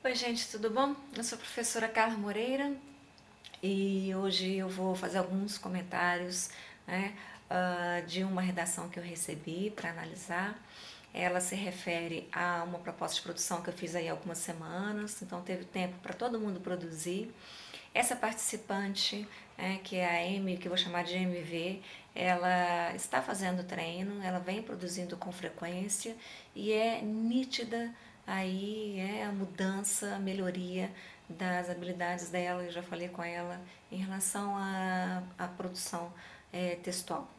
Oi, gente, tudo bom? Eu sou a professora Carla Moreira e hoje eu vou fazer alguns comentários, né, de uma redação que eu recebi para analisar. Ela se refere a uma proposta de produção que eu fiz aí há algumas semanas, então teve tempo para todo mundo produzir. Essa participante, que é a M, que eu vou chamar de MV, ela está fazendo treino, ela vem produzindo com frequência e é nítida aí a mudança, a melhoria das habilidades dela. Eu já falei com ela em relação à produção textual.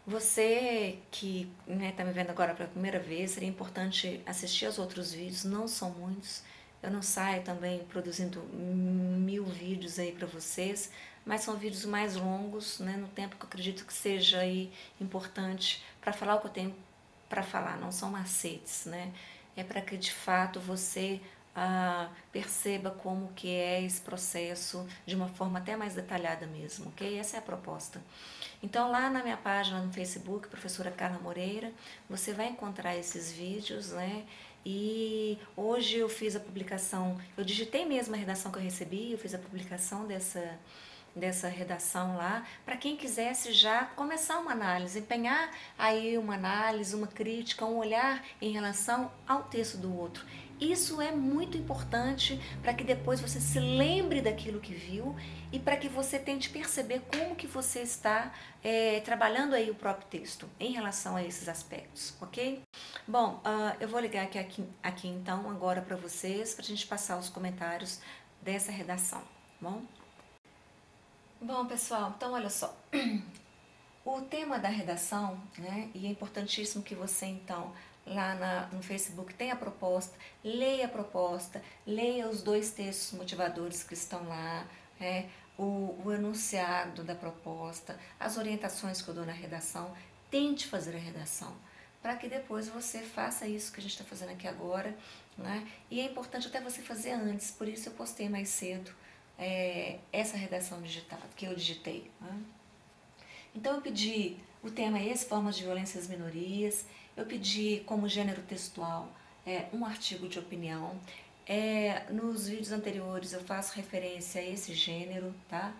Você que está me vendo agora pela primeira vez, seria importante assistir aos outros vídeos, não são muitos. Eu não saio também produzindo 1000 vídeos aí para vocês, mas são vídeos mais longos, né, no tempo que eu acredito que seja aí importante para falar o que eu tenho para falar, não são macetes, né? É para que de fato você perceba como que é esse processo de uma forma até mais detalhada mesmo, ok? Essa é a proposta. Então lá na minha página no Facebook, professora Carla Moreira, você vai encontrar esses vídeos, né? E hoje eu fiz a publicação, eu digitei mesmo a redação que eu recebi, eu fiz a publicação dessa redação lá, para quem quisesse já começar uma análise, empenhar aí uma análise, uma crítica, um olhar em relação ao texto do outro. Isso é muito importante para que depois você se lembre daquilo que viu e para que você tente perceber como que você está trabalhando aí o próprio texto em relação a esses aspectos, ok? Bom, eu vou ligar aqui então agora para vocês, para a gente passar os comentários dessa redação, tá bom? Bom, pessoal, então olha só. O tema da redação, né, e é importantíssimo que você então lá no Facebook tenha a proposta, leia os 2 textos motivadores que estão lá, o enunciado da proposta, as orientações que eu dou na redação, tente fazer a redação, para que depois você faça isso que a gente está fazendo aqui agora, né? E é importante até você fazer antes, por isso eu postei mais cedo essa redação digitada, que eu digitei, né? Então eu pedi, o tema é esse, formas de violência às minorias, eu pedi como gênero textual um artigo de opinião. Nos vídeos anteriores eu faço referência a esse gênero, tá?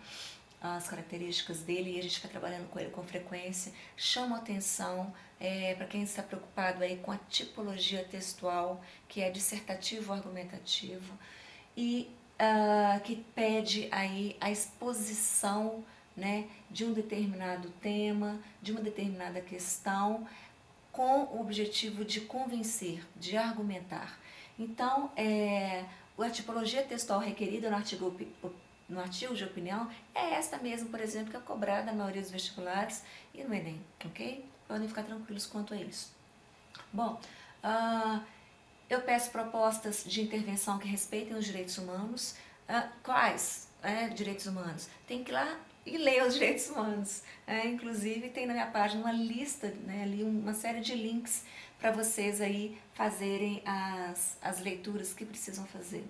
As características dele, e a gente fica trabalhando com ele com frequência. Chamo atenção para quem está preocupado aí com a tipologia textual, que é dissertativo argumentativo, e que pede aí a exposição, né, de um determinado tema, de uma determinada questão, com o objetivo de convencer, de argumentar. Então, a tipologia textual requerida no artigo de opinião é esta mesmo, por exemplo, que é cobrada na maioria dos vestibulares e no Enem, ok? Podem ficar tranquilos quanto a isso. Bom, eu peço propostas de intervenção que respeitem os direitos humanos. Quais direitos humanos? Tem que ir lá e ler os direitos humanos. Inclusive tem na minha página uma lista, né, ali uma série de links para vocês aí fazerem as leituras que precisam fazer,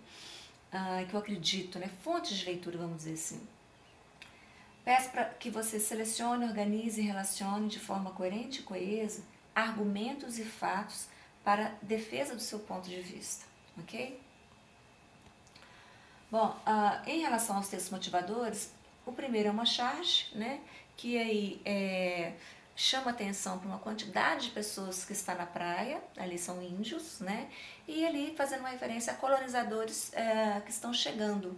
que eu acredito, né, fontes de leitura, vamos dizer assim. Peço para que você selecione, organize e relacione de forma coerente e coesa argumentos e fatos para defesa do seu ponto de vista, ok? Bom, em relação aos textos motivadores, o primeiro é uma charge, né, que aí chama atenção para uma quantidade de pessoas que está na praia, ali são índios, né, e ali fazendo uma referência a colonizadores que estão chegando.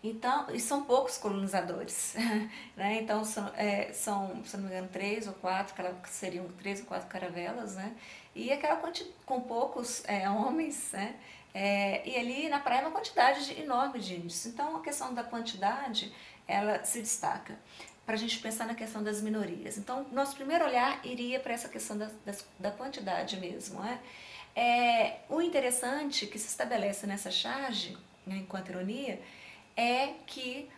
Então, e são poucos colonizadores, né? Então se não me engano, 3 ou 4, seriam 3 ou 4 caravelas, né? E aquela com poucos homens, né? E ali na praia é uma quantidade enorme de índios. Então a questão da quantidade, ela se destaca para a gente pensar na questão das minorias. Então, nosso primeiro olhar iria para essa questão da quantidade mesmo, né? O interessante que se estabelece nessa charge, né, enquanto ironia, é que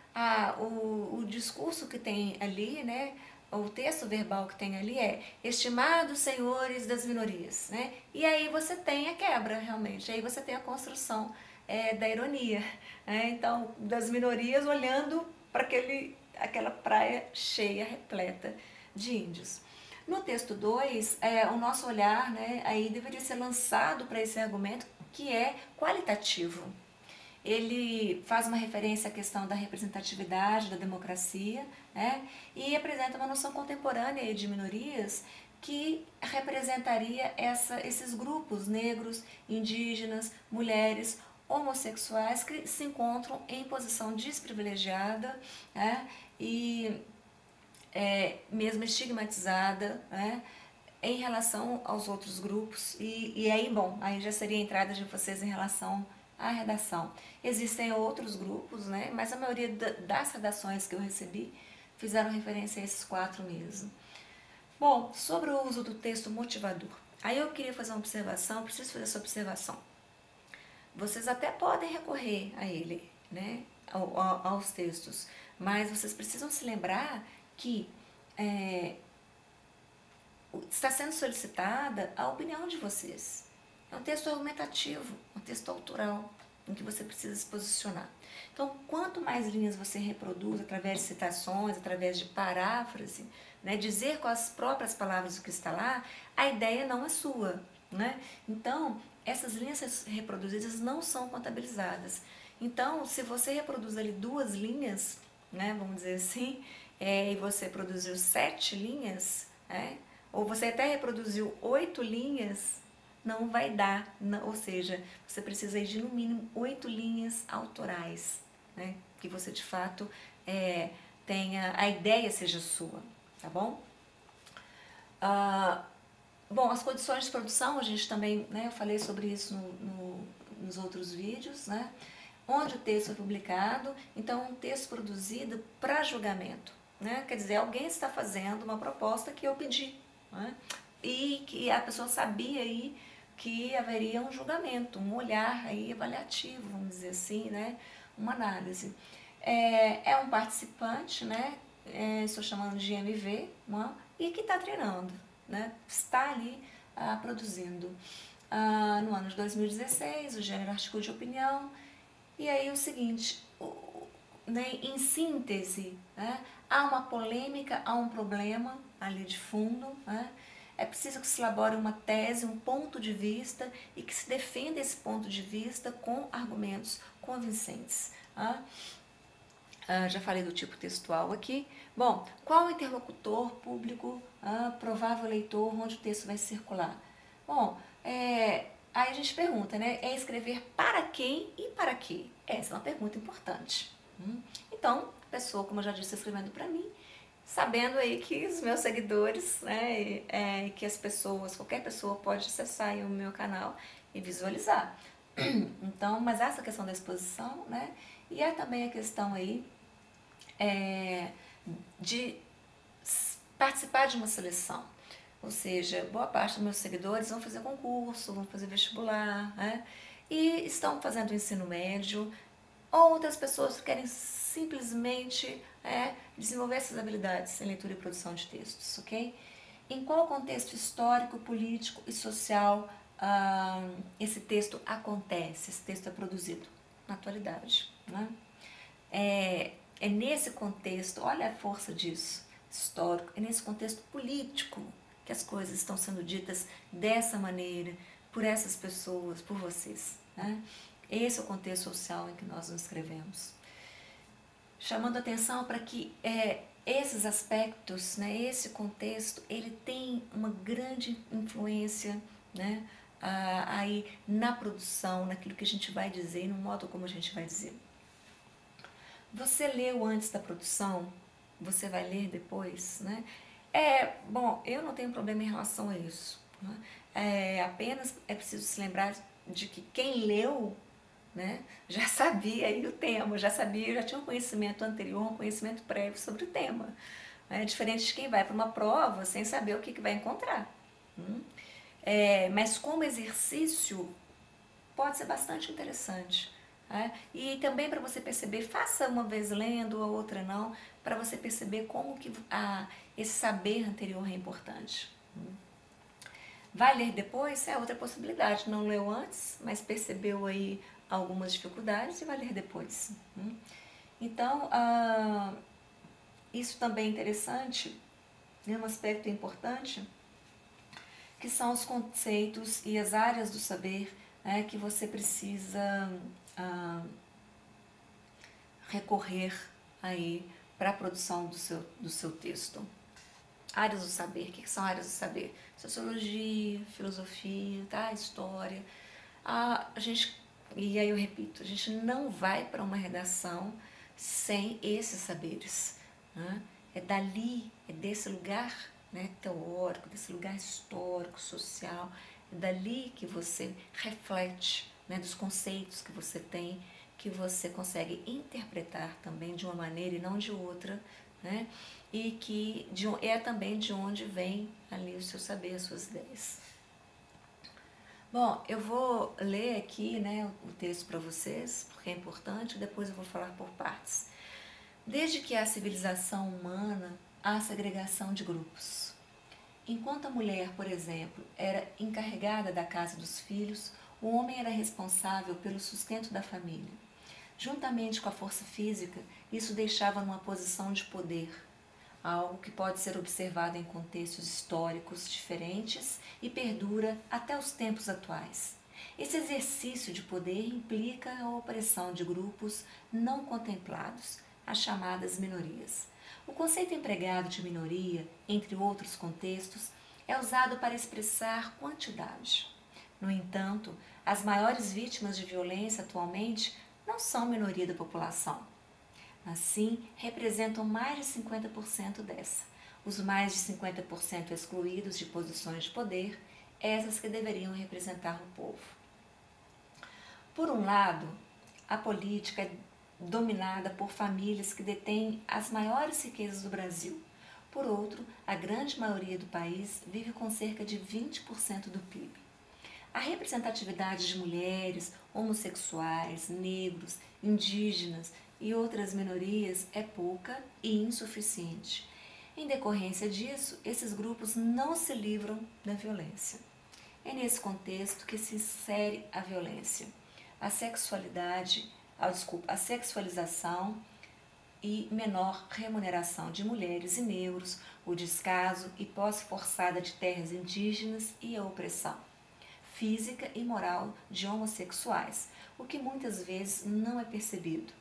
o discurso que tem ali, né, o texto verbal que tem ali é estimados senhores das minorias, né? E aí você tem a quebra, realmente, aí você tem a construção da ironia, né? Então, das minorias olhando para aquela praia cheia, repleta de índios. No texto 2, o nosso olhar, né, aí deveria ser lançado para esse argumento, que é qualitativo. Ele faz uma referência à questão da representatividade, da democracia, né? E apresenta uma noção contemporânea de minorias que representaria esses grupos negros, indígenas, mulheres, homossexuais que se encontram em posição desprivilegiada, né? E mesmo estigmatizada, né? Em relação aos outros grupos. E aí, bom, aí já seria a entrada de vocês em relação à redação. Existem outros grupos, né? Mas a maioria das redações que eu recebi fizeram referência a esses 4 mesmo. Bom, sobre o uso do texto motivador. Aí eu queria fazer uma observação, preciso fazer essa observação. Vocês até podem recorrer a ele, né? Aos textos, mas vocês precisam se lembrar que está sendo solicitada a opinião de vocês. É um texto argumentativo, um texto autoral, em que você precisa se posicionar. Então, quanto mais linhas você reproduz através de citações, através de paráfrase, né, dizer com as próprias palavras o que está lá, a ideia não é sua, né? Então, essas linhas reproduzidas não são contabilizadas. Então, se você reproduz ali 2 linhas, né, vamos dizer assim, e você produziu 7 linhas, né, ou você até reproduziu 8 linhas, não vai dar, ou seja, você precisa de no mínimo 8 linhas autorais, né? Que você de fato tenha, a ideia seja sua, tá bom? Bom, as condições de produção, a gente também, né, eu falei sobre isso nos outros vídeos, né? Onde o texto é publicado, então um texto produzido para julgamento, né? Quer dizer, alguém está fazendo uma proposta que eu pedi, né? E que a pessoa sabia aí que haveria um julgamento, um olhar aí avaliativo, vamos dizer assim, né? Uma análise. É um participante, né? Estou chamando de MV, e que está treinando, né? Está ali produzindo. No ano de 2016, o gênero artigo de opinião. E aí o seguinte, né, em síntese, né, há uma polêmica, há um problema ali de fundo, né? É preciso que se elabore uma tese, um ponto de vista e que se defenda esse ponto de vista com argumentos convincentes. Já falei do tipo textual aqui. Bom, qual o interlocutor público, provável leitor, onde o texto vai circular? Bom, aí a gente pergunta, né? É escrever para quem e para quê? Essa é uma pergunta importante. Então, a pessoa, como eu já disse, está escrevendo para mim, sabendo aí que os meus seguidores, né, que as pessoas, qualquer pessoa pode acessar aí o meu canal e visualizar. Então, mas essa questão da exposição, né, e também a questão aí de participar de uma seleção. Ou seja, boa parte dos meus seguidores vão fazer concurso, vão fazer vestibular, né, e estão fazendo o ensino médio. Outras pessoas querem simplesmente desenvolver essas habilidades em leitura e produção de textos, ok? Em qual contexto histórico, político e social esse texto acontece, esse texto é produzido? Na atualidade, né? É nesse contexto, olha a força disso, histórico, é nesse contexto político que as coisas estão sendo ditas dessa maneira, por essas pessoas, por vocês, né? Esse é o contexto social em que nós nos escrevemos. Chamando atenção para que esses aspectos, né, esse contexto, ele tem uma grande influência, né, aí na produção, naquilo que a gente vai dizer, no modo como a gente vai dizer. Você leu antes da produção, você vai ler depois, né? Bom, eu não tenho problema em relação a isso, né? Apenas é preciso se lembrar de que quem leu, né, já sabia aí o tema, já tinha um conhecimento anterior, um conhecimento prévio sobre o tema. Diferente de quem vai para uma prova sem saber o que vai encontrar. Mas como exercício pode ser bastante interessante. E também para você perceber, faça uma vez lendo, a outra não, para você perceber como que esse saber anterior é importante. Vai ler depois? É outra possibilidade. Não leu antes, mas percebeu aí algumas dificuldades e vai ler depois. Então, isso também é interessante, um aspecto importante, que são os conceitos e as áreas do saber que você precisa recorrer aí para a produção do seu texto. Áreas do saber. O que são áreas do saber? Sociologia, filosofia, tá? História. E aí eu repito, a gente não vai para uma redação sem esses saberes. Né? É dali, é desse lugar, né, teórico, desse lugar histórico, social, é dali que você reflete, né, dos conceitos que você tem, que você consegue interpretar também de uma maneira e não de outra, né? E que é também de onde vem ali o seu saber, as suas ideias. Bom, eu vou ler aqui, né, o texto para vocês, porque é importante, depois eu vou falar por partes. Desde que há civilização humana, há segregação de grupos. Enquanto a mulher, por exemplo, era encarregada da casa dos filhos, o homem era responsável pelo sustento da família. Juntamente com a força física, isso deixava numa posição de poder, algo que pode ser observado em contextos históricos diferentes e perdura até os tempos atuais. Esse exercício de poder implica a opressão de grupos não contemplados, as chamadas minorias. O conceito empregado de minoria, entre outros contextos, é usado para expressar quantidade. No entanto, as maiores vítimas de violência atualmente não são minoria da população. Assim, representam mais de 50% dessa. Os mais de 50% excluídos de posições de poder, essas que deveriam representar o povo. Por um lado, a política é dominada por famílias que detêm as maiores riquezas do Brasil. Por outro, a grande maioria do país vive com cerca de 20% do PIB. A representatividade de mulheres, homossexuais, negros, indígenas e outras minorias é pouca e insuficiente. Em decorrência disso, esses grupos não se livram da violência. É nesse contexto que se insere a violência, a sexualização e menor remuneração de mulheres e negros, o descaso e posse forçada de terras indígenas e a opressão física e moral de homossexuais, o que muitas vezes não é percebido.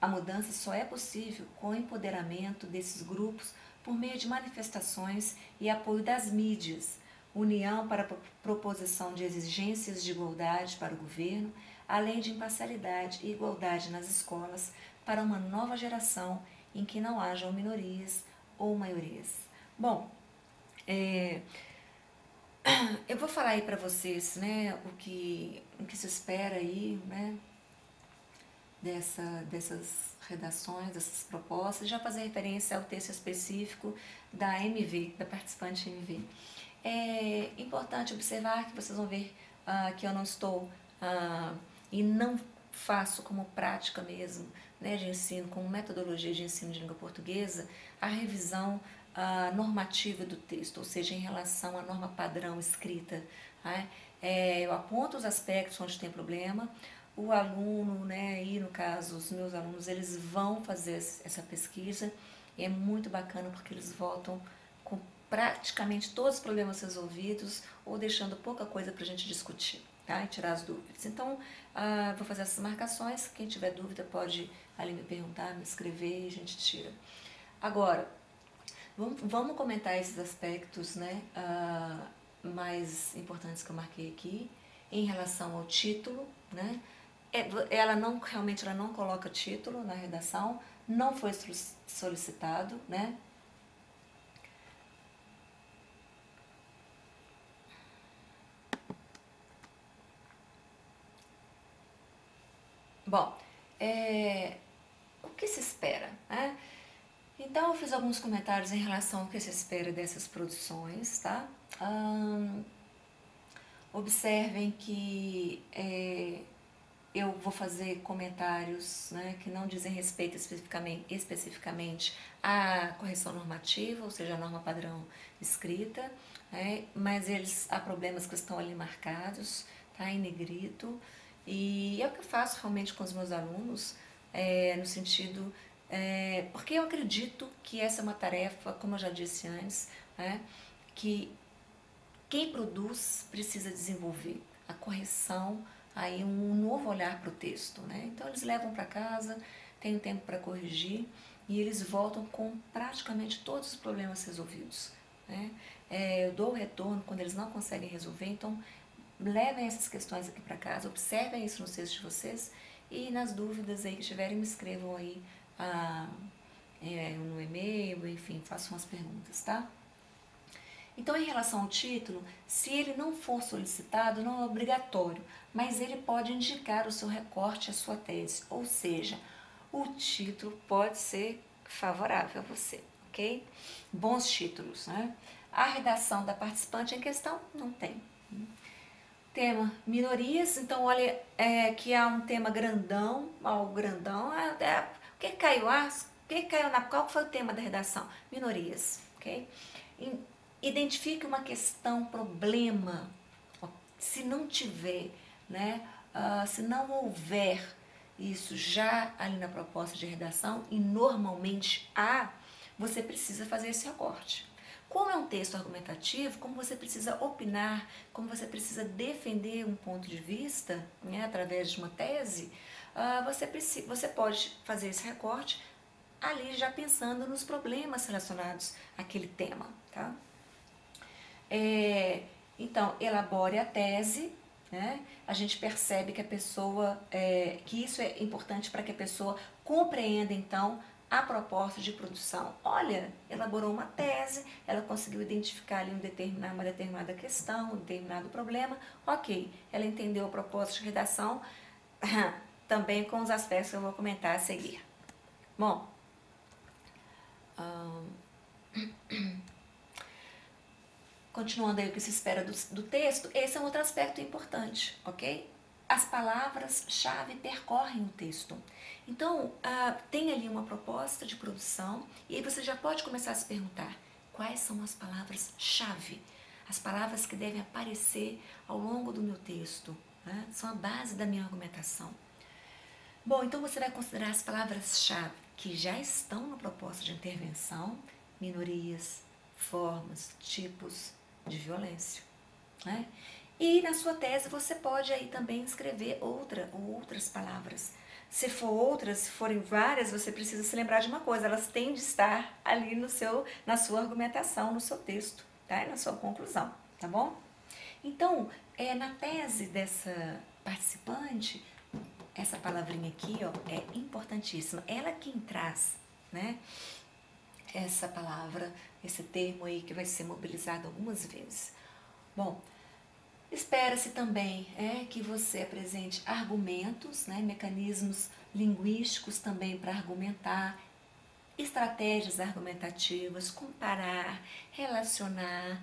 A mudança só é possível com o empoderamento desses grupos por meio de manifestações e apoio das mídias, união para a proposição de exigências de igualdade para o governo, além de imparcialidade e igualdade nas escolas para uma nova geração em que não hajam minorias ou maiorias. Bom, eu vou falar aí para vocês, né, o que se espera aí, né, dessas redações, dessas propostas, já fazer referência ao texto específico da MV, da participante MV. É importante observar que vocês vão ver que eu não estou e não faço como prática mesmo, né, de ensino, como metodologia de ensino de língua portuguesa, a revisão normativa do texto, ou seja, em relação à norma padrão escrita. Né? Eu aponto os aspectos onde tem problema, o aluno, né, e no caso os meus alunos, eles vão fazer essa pesquisa, e é muito bacana porque eles voltam com praticamente todos os problemas resolvidos ou deixando pouca coisa para a gente discutir, tá? E tirar as dúvidas. Então, vou fazer essas marcações, quem tiver dúvida pode ali me perguntar, me escrever e a gente tira. Agora, vamos comentar esses aspectos, né, mais importantes que eu marquei aqui, em relação ao título, né? Ela realmente não coloca título na redação, não foi solicitado, né? Bom, o que se espera, né? Então, eu fiz alguns comentários em relação ao que se espera dessas produções, tá? Observem que eu vou fazer comentários, né, que não dizem respeito especificamente à correção normativa, ou seja, a norma padrão escrita, né, mas há problemas que estão ali marcados, tá, em negrito, e é o que eu faço realmente com os meus alunos, no sentido, porque eu acredito que essa é uma tarefa, como eu já disse antes, né, que quem produz precisa desenvolver a correção, aí um novo olhar para o texto, né? Então eles levam para casa, tem um tempo para corrigir e eles voltam com praticamente todos os problemas resolvidos, né? Eu dou o retorno quando eles não conseguem resolver, então levem essas questões aqui para casa, observem isso nos textos de vocês e nas dúvidas aí que tiverem me escrevam aí no e-mail, enfim, façam as perguntas, tá? Então, em relação ao título, se ele não for solicitado, não é obrigatório, mas ele pode indicar o seu recorte, a sua tese, ou seja, o título pode ser favorável a você, ok? Bons títulos, né? A redação da participante em questão não tem. Tema, minorias, então olha que há um tema grandão, algo grandão, o que caiu? O que caiu qual foi o tema da redação? Minorias, ok? Identifique uma questão, problema, se não tiver, né, se não houver isso já ali na proposta de redação, e normalmente há, você precisa fazer esse recorte. Como é um texto argumentativo, como você precisa opinar, como você precisa defender um ponto de vista, né, através de uma tese, você pode fazer esse recorte ali já pensando nos problemas relacionados àquele tema, tá? Então, elabore a tese, né? A gente percebe que a pessoa, que isso é importante para que a pessoa compreenda, então, a proposta de produção. Olha, elaborou uma tese, ela conseguiu identificar ali uma determinada questão, um determinado problema, ok, ela entendeu a proposta de redação, também com os aspectos que eu vou comentar a seguir. Bom, continuando aí o que se espera do texto, esse é um outro aspecto importante, ok? As palavras-chave percorrem o texto. Então, tem ali uma proposta de produção e aí você já pode começar a se perguntar quais são as palavras-chave, as palavras que devem aparecer ao longo do meu texto, né? São a base da minha argumentação. Bom, então você vai considerar as palavras-chave que já estão na proposta de intervenção, minorias, formas, tipos de violência, né? E na sua tese você pode aí também escrever outras palavras. Se forem várias, você precisa se lembrar de uma coisa, elas têm de estar ali na sua argumentação, no seu texto, tá? E na sua conclusão, tá bom? Então, na tese dessa participante, essa palavrinha aqui, ó, é importantíssima. Ela é quem traz, né, essa palavra, esse termo aí que vai ser mobilizado algumas vezes. Bom, espera-se também que você apresente argumentos, né, mecanismos linguísticos também para argumentar, estratégias argumentativas, comparar, relacionar,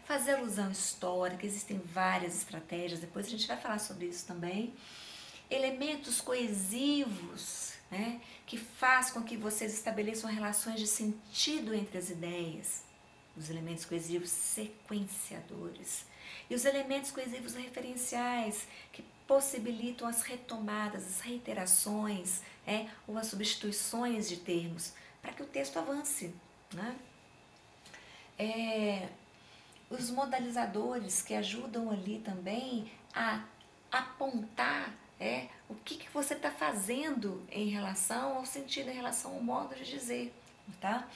fazer alusão histórica, existem várias estratégias, depois a gente vai falar sobre isso também. Elementos coesivos, né, que faz com que vocês estabeleçam relações de sentido entre as ideias. Os elementos coesivos sequenciadores. E os elementos coesivos referenciais, que possibilitam as retomadas, as reiterações, ou as substituições de termos, para que o texto avance, né? Os modalizadores que ajudam ali também a apontar o que você está fazendo em relação ao sentido, em relação ao modo de dizer, tá?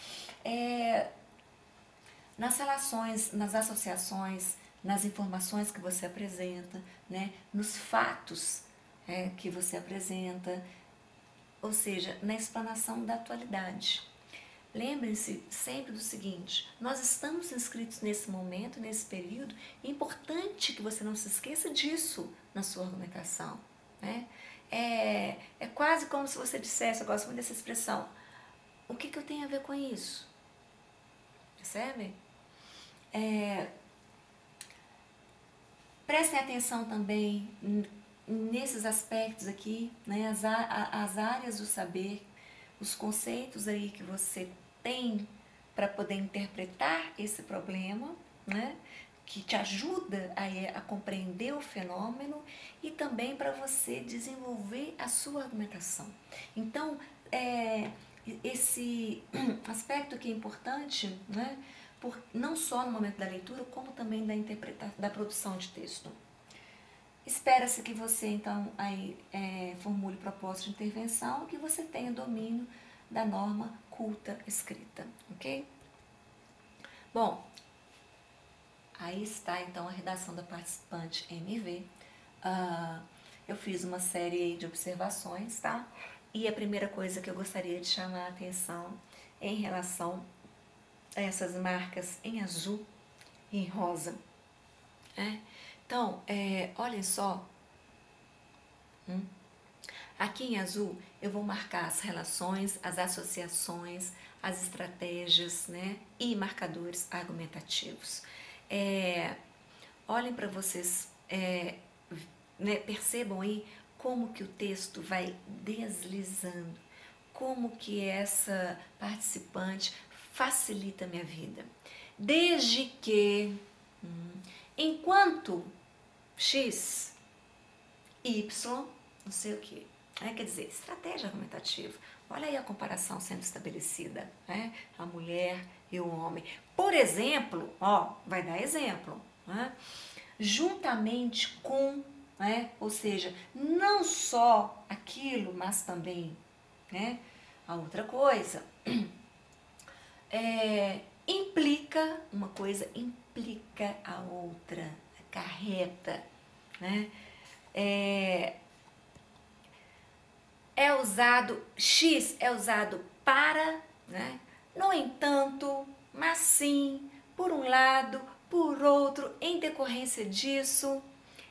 Nas relações, nas associações, nas informações que você apresenta, né? Nos fatos que você apresenta, ou seja, na explanação da atualidade. Lembrem-se sempre do seguinte, nós estamos inscritos nesse momento, nesse período, é importante que você não se esqueça disso na sua argumentação, né? É quase como se você dissesse, eu gosto muito dessa expressão, o que eu tenho a ver com isso? Percebe? Prestem atenção também nesses aspectos aqui, né? As áreas do saber, os conceitos aí que você tem para poder interpretar esse problema, né? Que te ajuda a compreender o fenômeno e também para você desenvolver a sua argumentação. Então, esse aspecto que é importante, né? não só no momento da leitura, como também da produção de texto. Espera-se que você, então, aí, formule proposta de intervenção, que você tenha domínio da norma culta escrita, ok? Bom, aí está, então, a redação da participante MV. Eu fiz uma série de observações, tá? E a primeira coisa que eu gostaria de chamar a atenção em relação a essas marcas em azul e em rosa. Então, olhem só, aqui em azul eu vou marcar as relações, as associações, as estratégias, né, e marcadores argumentativos. Olhem para vocês, né, percebam aí como que o texto vai deslizando, como que essa participante facilita a minha vida. Desde que, enquanto X, Y, não sei o que, quer dizer, estratégia argumentativa. Olha aí a comparação sendo estabelecida, né? A mulher e o homem. Por exemplo, vai dar exemplo, né? Juntamente com, ou seja, não só aquilo, mas também, né, a outra coisa. Implica, uma coisa implica a outra, acarreta, né? X é usado para, né? No entanto, mas sim, por um lado, por outro, em decorrência disso,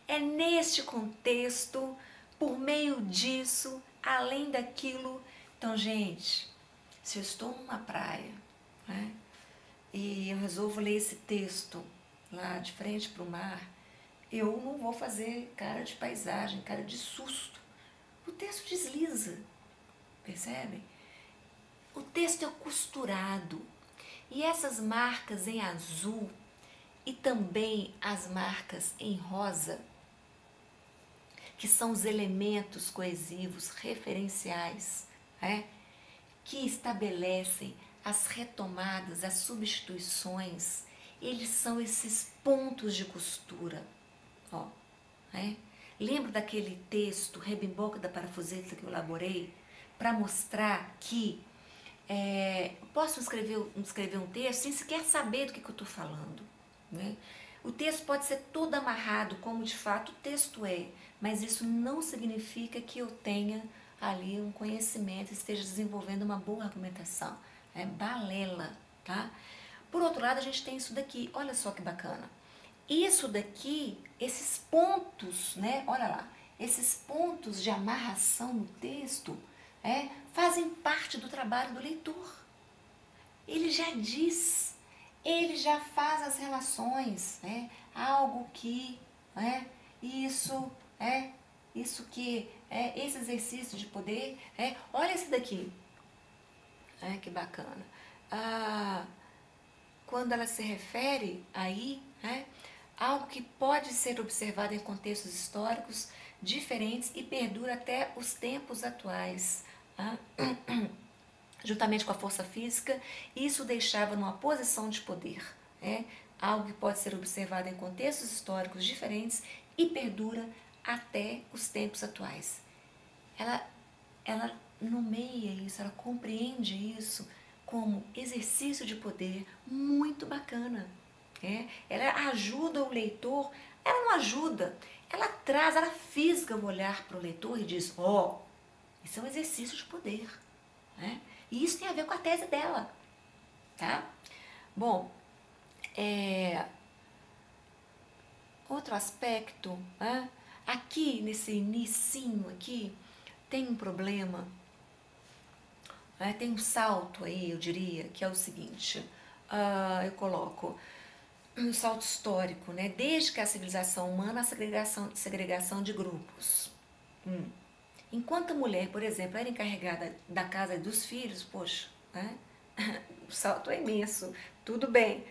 é neste contexto, por meio disso, além daquilo. Então, gente, se eu estou numa praia, né, e eu resolvo ler esse texto lá de frente para o mar, eu não vou fazer cara de paisagem, cara de susto. O texto desliza, percebem? O texto é costurado. E essas marcas em azul e também as marcas em rosa, que são os elementos coesivos referenciais, que estabelecem as retomadas, as substituições, eles são esses pontos de costura. Lembro daquele texto, Rebimboca da Parafuseta, que eu elaborei, para mostrar que posso escrever um texto sem sequer saber do que eu estou falando, né? O texto pode ser todo amarrado, como de fato o texto é, mas isso não significa que eu tenha ali um conhecimento e esteja desenvolvendo uma boa argumentação. É balela, tá? Por outro lado, a gente tem isso daqui, olha só que bacana. Isso daqui, esses pontos, né? Olha lá, esses pontos de amarração no texto fazem parte do trabalho do leitor. Ele já diz, ele já faz as relações, algo que, isso que, esse exercício de poder, olha esse daqui, que bacana. Quando ela se refere aí, algo que pode ser observado em contextos históricos diferentes e perdura até os tempos atuais. Juntamente com a força física, isso deixava numa posição de poder. Algo que pode ser observado em contextos históricos diferentes e perdura até os tempos atuais. Ela nomeia isso, ela compreende isso como exercício de poder muito bacana. Ela ajuda o leitor, ela não ajuda, ela traz, ela fisga o olhar para o leitor e diz, isso é um exercício de poder, e isso tem a ver com a tese dela, tá? Bom, outro aspecto, aqui nesse inicinho aqui, tem um problema, tem um salto aí, eu diria, que é o seguinte, eu coloco um salto histórico, né? Desde que a civilização humana, a segregação de grupos. Enquanto a mulher, por exemplo, era encarregada da casa e dos filhos, poxa, o salto é imenso, tudo bem.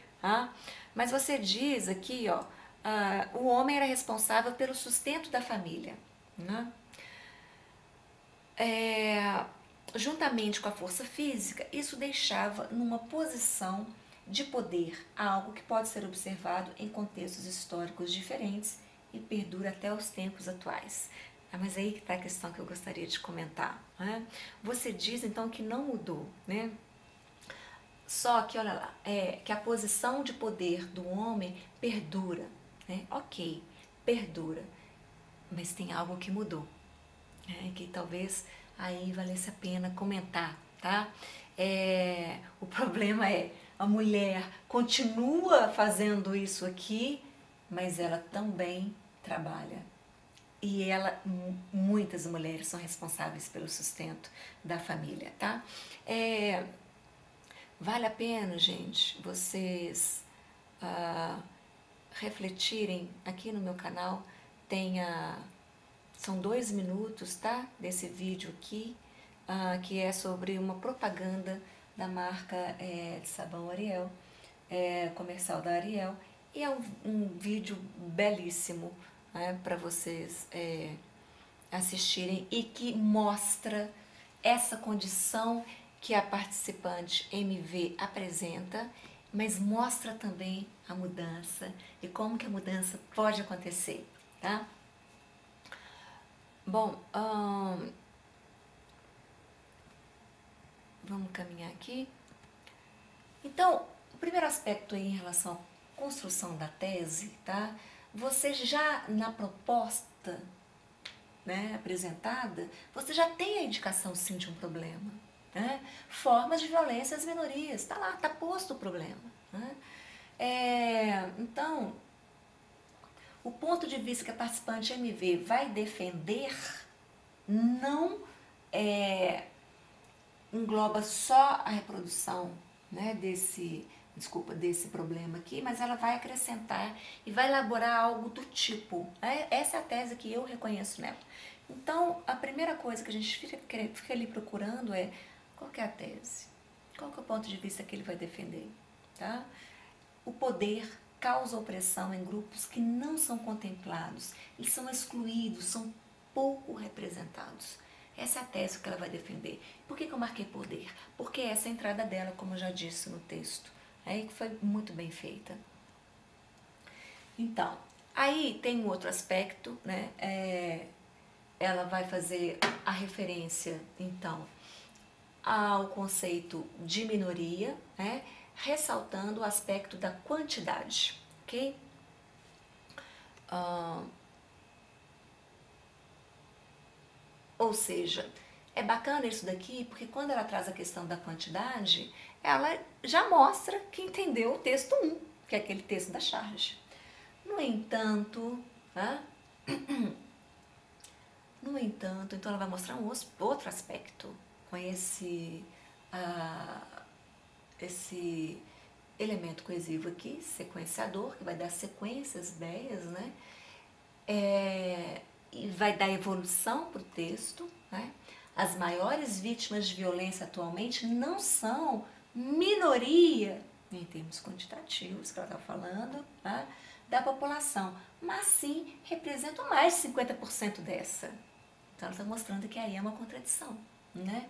Mas você diz aqui, o homem era responsável pelo sustento da família. Juntamente com a força física, isso deixava numa posição de poder, algo que pode ser observado em contextos históricos diferentes e perdura até os tempos atuais. Mas aí que está a questão que eu gostaria de comentar, né? Você diz então que não mudou, né? Só que, olha lá, que a posição de poder do homem perdura, né? Ok, perdura, mas tem algo que mudou, né? Que talvez aí valesse a pena comentar, tá? O problema é, a mulher continua fazendo isso aqui, mas ela também trabalha. E muitas mulheres são responsáveis pelo sustento da família, tá? Vale a pena, gente, vocês refletirem aqui no meu canal. São 2 minutos, tá? Desse vídeo aqui, que é sobre uma propaganda da marca de sabão Ariel, comercial da Ariel. E é um vídeo belíssimo, né, para vocês assistirem, e que mostra essa condição que a participante MV apresenta, mas mostra também a mudança e como que a mudança pode acontecer, tá? Bom, vamos caminhar aqui. Então, o primeiro aspecto aí em relação à construção da tese, tá? Você já na proposta, né, apresentada, você já tem a indicação sim de um problema, né? Formas de violência às minorias, tá lá, tá posto o problema, né? Então, o ponto de vista que a participante MV vai defender não engloba só a reprodução, né, desse problema aqui, mas ela vai acrescentar e vai elaborar algo do tipo, né? Essa é a tese que eu reconheço nela. Então, a primeira coisa que a gente fica ali procurando é qual que é a tese, qual que é o ponto de vista que ele vai defender, tá? O poder causa opressão em grupos que não são contemplados, eles são excluídos, são pouco representados. Essa é a tese que ela vai defender. Por que eu marquei poder? Porque essa é a entrada dela, como eu já disse no texto, que foi muito bem feita. Então, aí tem um outro aspecto, né? Ela vai fazer a referência, então, ao conceito de minoria, né? Ressaltando o aspecto da quantidade, ok? Ou seja, é bacana isso daqui, porque quando ela traz a questão da quantidade, ela já mostra que entendeu o texto 1, que é aquele texto da charge. No entanto, então ela vai mostrar um outro aspecto com esse elemento coesivo aqui, sequenciador, que vai dar sequências, ideias, né? E vai dar evolução para o texto, né? As maiores vítimas de violência atualmente não são minoria, em termos quantitativos, que ela está falando, né, da população, mas sim representam mais de 50% dessa. Então ela está mostrando que aí é uma contradição, né?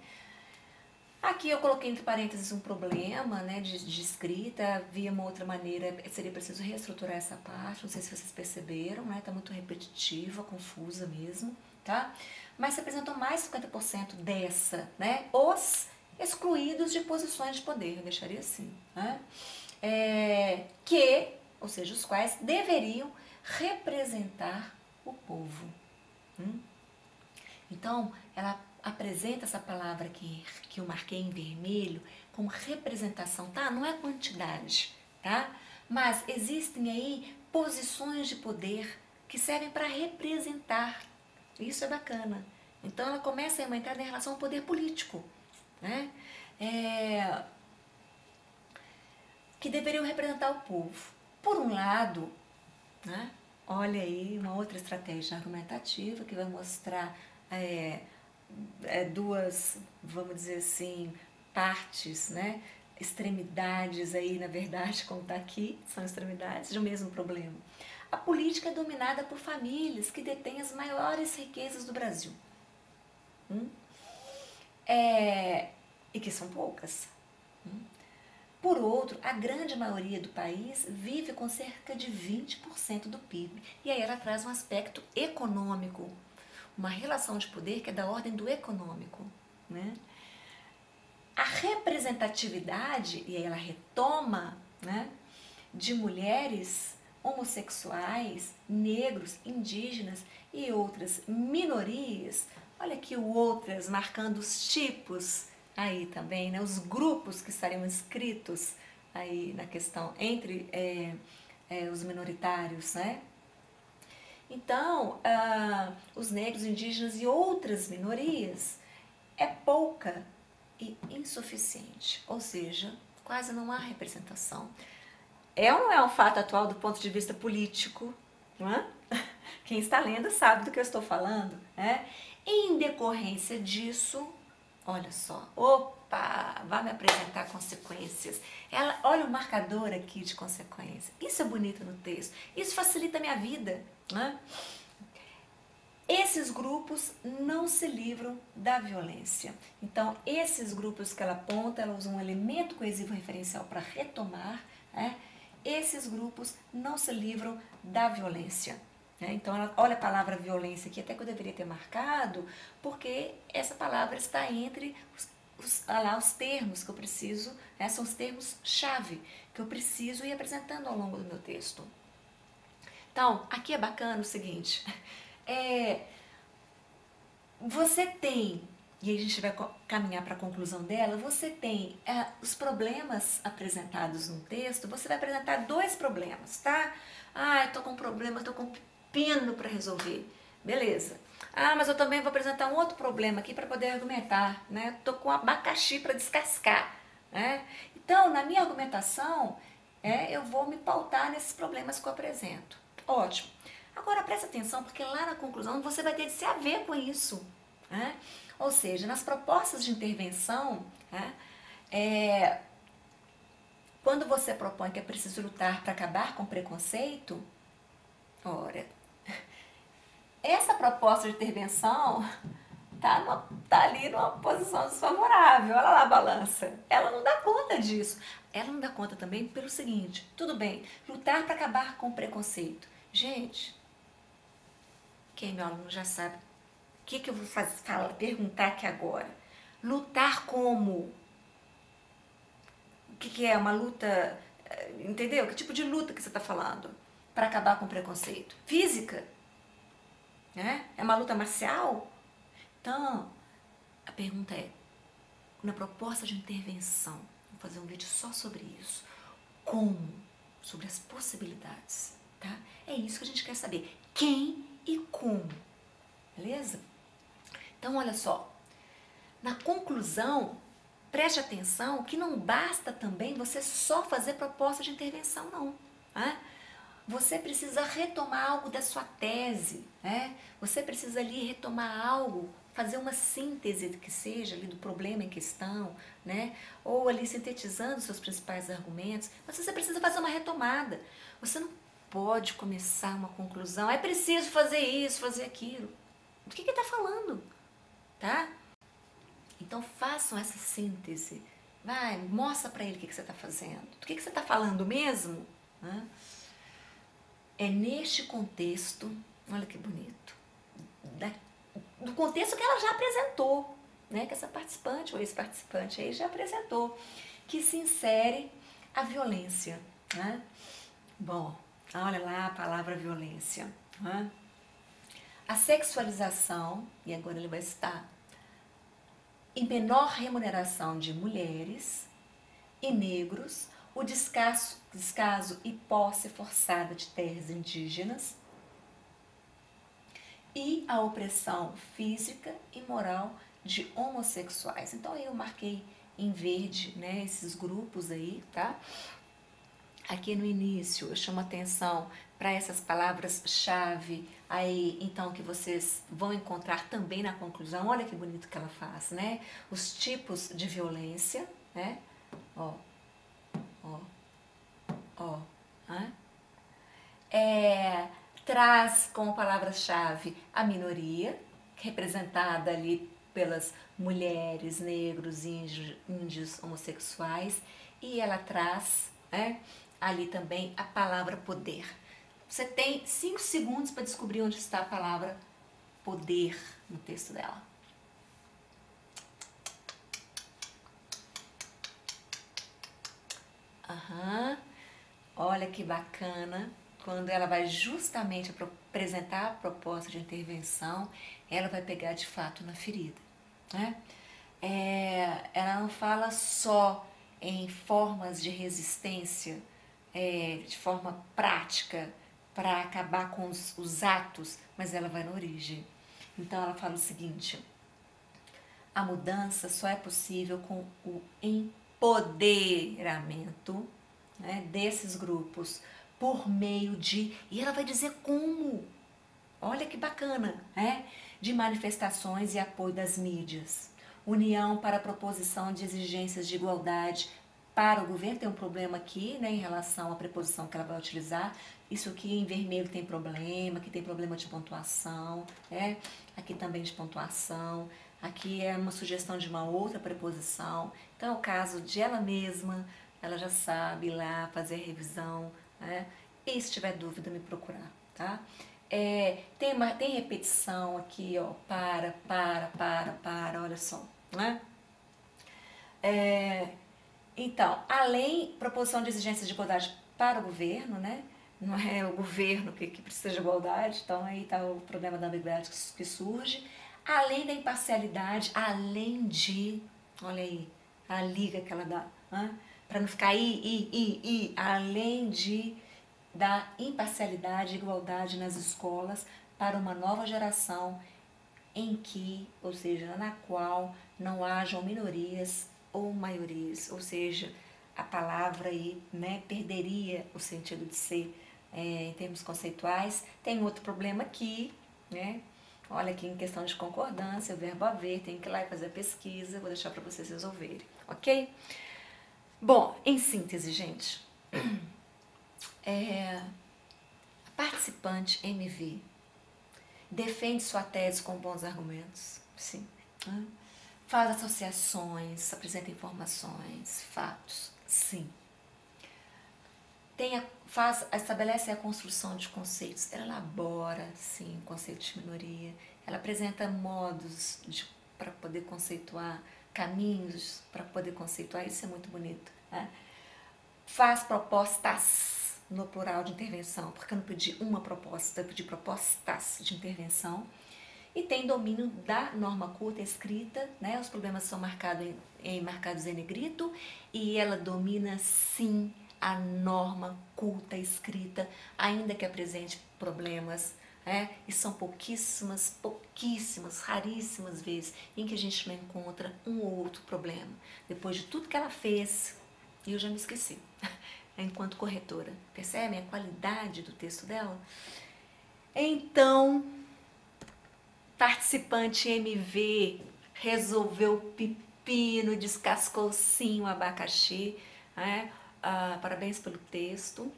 Aqui eu coloquei entre parênteses um problema, né, de escrita. Havia uma outra maneira, seria preciso reestruturar essa parte, não sei se vocês perceberam, né, tá muito repetitiva, confusa mesmo, tá? Mas se apresentou mais de 50% dessa, né, os excluídos de posições de poder, eu deixaria assim, né? Ou seja, os quais deveriam representar o povo. Então, ela apresenta essa palavra que eu marquei em vermelho como representação, tá? Não é quantidade, tá? Mas existem aí posições de poder que servem para representar. Isso é bacana. Então ela começa a uma entrada em relação ao poder político, né? Que deveriam representar o povo. Por um lado, né? Olha aí uma outra estratégia argumentativa que vai mostrar duas, vamos dizer assim, partes, né? Extremidades aí, na verdade, como está aqui, são extremidades de um mesmo problema. A política é dominada por famílias que detêm as maiores riquezas do Brasil. E que são poucas. Por outro, a grande maioria do país vive com cerca de 20% do PIB. E aí ela traz um aspecto econômico, uma relação de poder que é da ordem do econômico, né? A representatividade, e aí ela retoma, né, de mulheres homossexuais, negros, indígenas e outras minorias. Olha aqui o outras marcando os tipos aí também, né, os grupos que estariam inscritos aí na questão entre os minoritários, né? Então, os negros, indígenas e outras minorias é pouca e insuficiente, ou seja, quase não há representação. É ou não é um fato atual do ponto de vista político? Não é? Quem está lendo sabe do que eu estou falando, né? Em decorrência disso, olha só, opa, vai me apresentar consequências. Olha o marcador aqui de consequência. Isso é bonito no texto, isso facilita a minha vida, né? Esses grupos não se livram da violência. Então, esses grupos que ela aponta, ela usa um elemento coesivo referencial para retomar, né? Esses grupos não se livram da violência. Né? Então, olha a palavra violência aqui, até que eu deveria ter marcado, porque essa palavra está entre os termos que eu preciso, né? São os termos-chave que eu preciso ir apresentando ao longo do meu texto. Então, aqui é bacana o seguinte, você tem, e aí a gente vai caminhar para a conclusão dela, você tem os problemas apresentados no texto, você vai apresentar 2 problemas, tá? Ah, eu tô com um problema, eu tô com um pepino para resolver. Beleza. Ah, mas eu também vou apresentar um outro problema aqui para poder argumentar, né? Tô com abacaxi para descascar, né? Então, na minha argumentação, eu vou me pautar nesses problemas que eu apresento. Ótimo. Agora presta atenção, porque lá na conclusão você vai ter de se haver com isso, né? Ou seja, nas propostas de intervenção, né, quando você propõe que é preciso lutar para acabar com o preconceito, ora, essa proposta de intervenção tá ali numa posição desfavorável. Olha lá a balança. Ela não dá conta disso. Ela não dá conta também pelo seguinte, tudo bem, lutar para acabar com o preconceito. Gente, quem é meu aluno já sabe o que eu vou perguntar aqui agora. Lutar como? O que é uma luta, entendeu? Que tipo de luta que você está falando para acabar com o preconceito? Física? Né? É uma luta marcial? Então, a pergunta é, na proposta de intervenção, vou fazer um vídeo só sobre isso, como? Sobre as possibilidades, tá? É isso que a gente quer saber, quem e como, beleza? Então, olha só, na conclusão, preste atenção que não basta também você só fazer proposta de intervenção, não, né? Você precisa retomar algo da sua tese, né? Você precisa ali retomar algo, fazer uma síntese que seja ali do problema em questão, né? Ou ali sintetizando seus principais argumentos, mas você precisa fazer uma retomada. Você não pode começar uma conclusão, é preciso fazer isso, fazer aquilo. Do que ele está falando, tá? Então façam essa síntese, vai, mostra para ele o que você está fazendo, do que você está falando mesmo, né? É neste contexto, olha que bonito, do contexto que ela já apresentou, né, que essa participante ou esse participante aí já apresentou, que se insere a violência, né? Bom, olha lá a palavra violência, né? A sexualização, e agora ele vai estar em menor remuneração de mulheres e negros, o descaso e posse forçada de terras indígenas e a opressão física e moral de homossexuais. Então aí eu marquei em verde, né, esses grupos aí, tá? Aqui no início eu chamo atenção para essas palavras-chave aí, então, que vocês vão encontrar também na conclusão. Olha que bonito que ela faz, né? Os tipos de violência, né? Ó, né? Traz como palavra-chave a minoria, representada ali pelas mulheres, negros, índios, homossexuais, e ela traz, né, ali também a palavra poder. Você tem 5 segundos para descobrir onde está a palavra poder no texto dela. Aham. Olha que bacana, quando ela vai justamente apresentar a proposta de intervenção, ela vai pegar de fato na ferida, né? Ela não fala só em formas de resistência, de forma prática, para acabar com os atos, mas ela vai na origem. Então ela fala o seguinte: a mudança só é possível com o empoderamento, né, desses grupos por meio de, e ela vai dizer como, olha que bacana, né, de manifestações e apoio das mídias, união para a proposição de exigências de igualdade para o governo. Tem um problema aqui, né, em relação à preposição que ela vai utilizar. Isso aqui em vermelho tem problema, aqui tem problema de pontuação, né? Aqui também de pontuação. Aqui é uma sugestão de uma outra preposição. Então é o caso de ela mesma, ela já sabe ir lá fazer a revisão, né? E se tiver dúvida, me procurar, tá? Tem repetição aqui, ó, para, olha só, né? Então, além proposição de exigências de igualdade para o governo, né? Não é o governo que precisa de igualdade, então aí está o problema da ambiguidade que surge. Além da imparcialidade, além de, olha aí, a liga que ela dá, né? Para não ficar além de da imparcialidade e igualdade nas escolas para uma nova geração em que, ou seja, na qual não hajam minorias ou maiorias, ou seja, a palavra aí, né, perderia o sentido de ser em termos conceituais. Tem outro problema aqui, né? Olha aqui em questão de concordância, o verbo haver, tem que ir lá e fazer a pesquisa, vou deixar para vocês resolverem, ok? Bom, em síntese, gente, a participante MV defende sua tese com bons argumentos, sim. Faz associações, apresenta informações, fatos, sim. Estabelece a construção de conceitos, ela elabora, sim, conceito de minoria, ela apresenta modos para poder conceituar, caminhos para poder conceituar, isso é muito bonito, né? Faz propostas no plural de intervenção, porque eu não pedi uma proposta, eu pedi propostas de intervenção. E tem domínio da norma culta escrita, né? Os problemas são marcados em negrito, e ela domina sim a norma culta escrita, ainda que apresente problemas, né? E são pouquíssimas, raríssimas vezes em que a gente não encontra um ou outro problema. Depois de tudo que ela fez, e eu já me esqueci, enquanto corretora. Percebem a qualidade do texto dela? Então, participante MV resolveu o pepino, descascou sim o abacaxi, né? Parabéns pelo texto.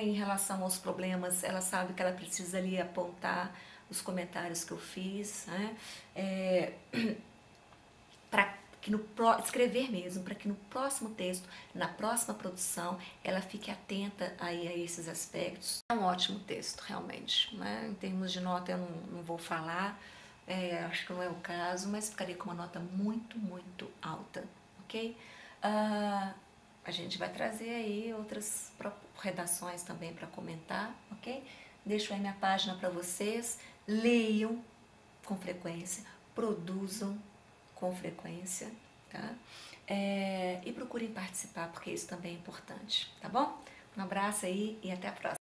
Em relação aos problemas, ela sabe que ela precisa ali apontar os comentários que eu fiz, né? Escrever mesmo, para que no próximo texto, na próxima produção, ela fique atenta aí a esses aspectos. É um ótimo texto, realmente, né? Em termos de nota eu não vou falar, acho que não é o caso, mas ficaria com uma nota muito, muito alta, ok? A gente vai trazer aí outras redações também para comentar, ok? Deixo aí minha página para vocês, leiam com frequência, produzam com frequência, tá? E procurem participar, porque isso também é importante, tá bom? Um abraço aí e até a próxima.